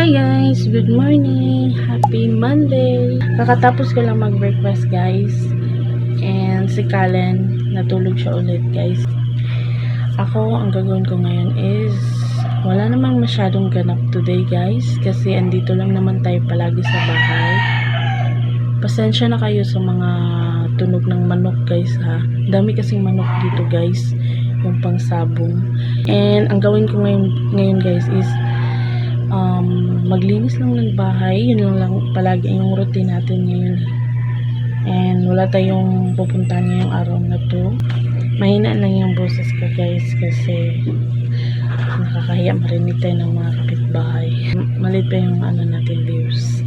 Hi guys! Good morning! Happy Monday! Kakatapos ko lang mag-breakfast guys. And si Kalen, natulog siya ulit guys. Ako, ang gagawin ko ngayon is wala namang masyadong ganap today guys. Kasi andito lang naman tayo palagi sa bahay. Pasensya na kayo sa mga tunog ng manok guys ha. Dami kasing manok dito guys. Yung pangsabong. And ang gawin ko ngayon guys is maglinis lang ng bahay. Yun lang palagi yung routine natin ngayon. And wala tayong pupuntahan ngayong araw na to. Mahina lang yung boses ko guys kasi nakakahiya marinig tayo ng mga kapitbahay. Malit pa yung natin views.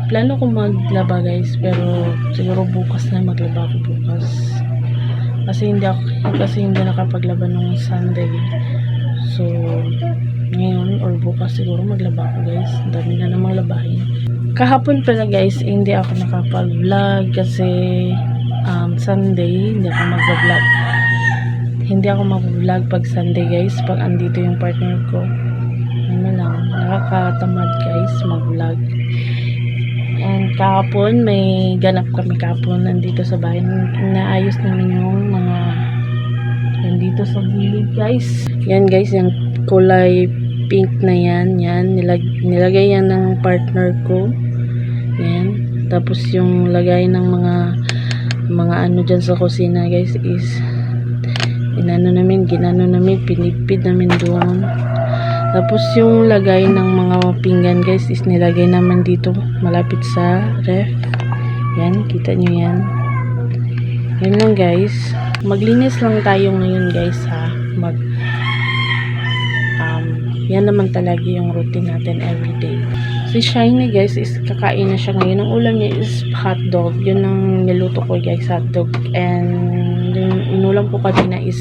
Plano ko maglaba guys, pero siguro bukas na maglaba ako bukas. Kasi hindi nakapaglaba nung Sunday. So ngayon or bukas siguro maglaba ako guys. Ang dami na namang labahin. Kahapon pala guys, hindi ako nakapag-vlog kasi Sunday hindi ako mag-vlog. Hindi ako mag-vlog pag Sunday guys, pag andito yung partner ko. Nakakatamad guys mag-vlog. And kahapon may ganap kami kahapon nandito sa bahay. Naayos namin yung mga nandito sa gilid guys. Yan guys, yung kulay pink na yan nilagay yan ng partner ko. Yan. Tapos yung lagay ng mga ano dyan sa kusina guys is ginano namin, pinipid namin doon. Tapos yung lagay ng mga pinggan guys is nilagay naman dito malapit sa ref. Yan, kita nyo yan. Yan lang guys. Maglinis lang tayo ngayon guys ha. Yan naman talaga yung routine natin everyday. Si Shiny guys is kakain na siya ngayon. Ang ulam niya is hotdog. Yun ang niluto ko guys, hotdog. And yung inulam ko kanina is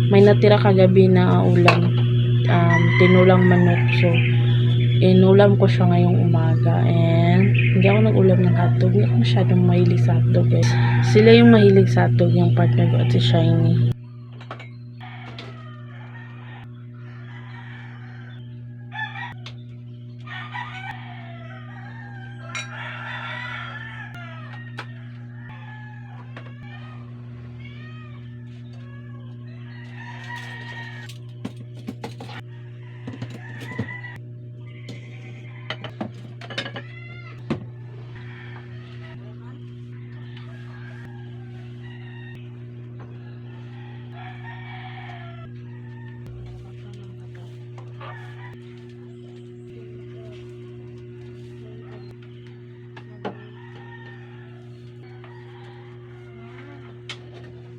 may natira kagabi na ulam. Tinulang manok. So inulam ko siya ngayong umaga. And hindi ako nag-ulam ng hotdog. Hindi ako masyadong mahilig sa hotdog guys. Sila yung mahilig sa hotdog, yung partner ko at si Shiny.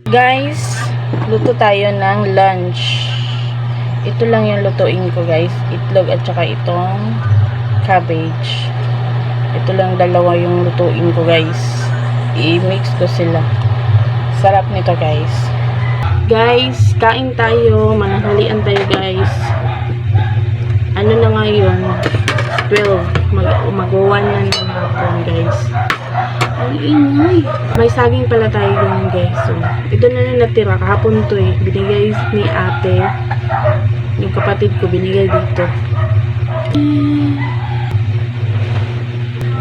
Guys, luto tayo ng lunch. Ito lang yung lutuin ko guys. Itlog at saka itong cabbage. Ito lang dalawa yung lutuin ko guys. I-mix ko sila. Sarap nito guys. Guys, kain tayo. Mananghalian tayo guys. Ano na ngayon? 12. Mag-1 na ng hapon guys. Ang ingay. May saging pala tayo ganyan guys. So, ito na natira. Kahapon to eh. Binigay ni ate. Yung kapatid ko binigay dito.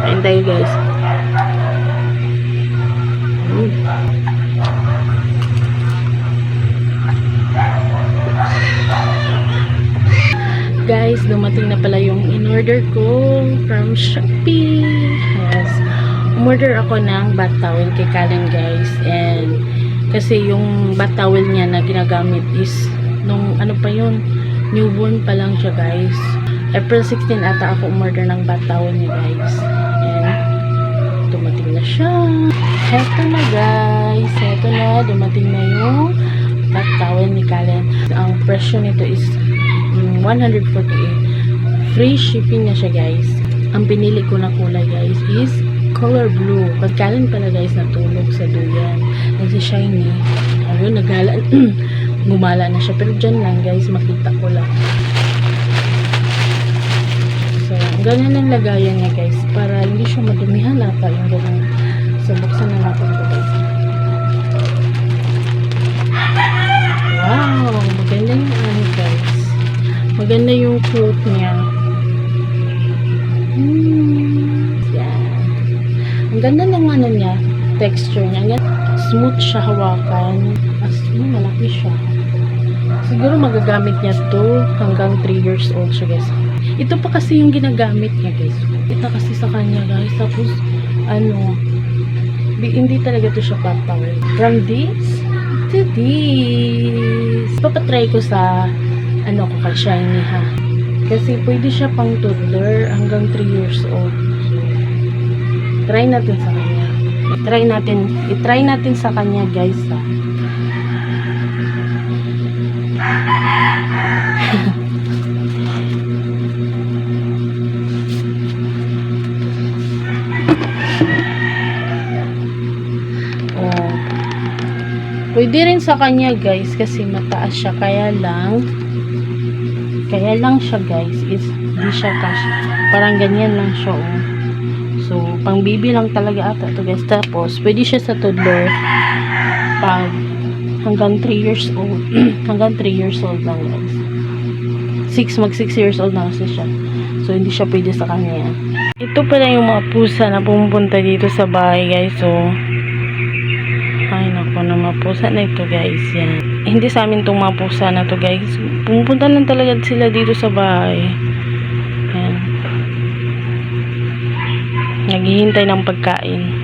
Kain tayo guys. Guys, dumating na pala yung in-order ko from Shopee. Yes. Umorder ako ng bath towel kay Kalen guys. And kasi yung bath towel niya na ginagamit is nung pa yun, newborn pa lang siya guys. April 16 ata ako umorder ng bath towel niya guys. And dumating na siya. Heto na guys. Heto na. Dumating na yung bath towel ni Kalen. Ang presyo nito is 148. Free shipping na siya guys. Ang pinili ko na kulay guys is color blue. Pagkalin pala guys natulog sa duyan. And si Shiny, ayun, gumala na siya. Pero dyan lang guys, makita ko lang. So, ganyan ang lagayan niya guys. Para hindi siya madumihan lata yung ganyan. So, buksan na natin ito guys. Wow! Maganda yung guys. Maganda yung quote niya. Yan. Ang ganda ng ano niya, texture niya. Ang ganda. Smooth siya hawakan. As malaki siya. Siguro magagamit niya to hanggang 3 years old siya, guys. Ito pa kasi yung ginagamit niya, guys. Ito kasi sa kanya, guys. Tapos, hindi talaga to siya patawin. From this to this. Papatry ko sa, ko kay Shiny, ha. Kasi pwede siya pang toddler hanggang 3 years old. So, try natin sa kanya. I-try natin sa kanya, guys, ha. Pwede rin sa kanya, guys, kasi mataas siya. Kaya lang siya, guys, is di siya cash. Parang ganyan lang siya, oh. So, pang baby lang talaga ata to, guys. Tapos, pwede siya sa toddler pag hanggang 3 years old. Hanggang 3 years old lang, guys. Mag 6 years old na kasi siya. So, hindi siya pwede sa kanya. Ito pala yung mga pusa na pumupunta dito sa bahay, guys. So, ay, naku, na mga pusa na ito, guys. Yan. Hindi sa amin itong mga pusa na to, guys. Pumupunta lang talaga sila dito sa bahay. Yan. Naghihintay ng pagkain.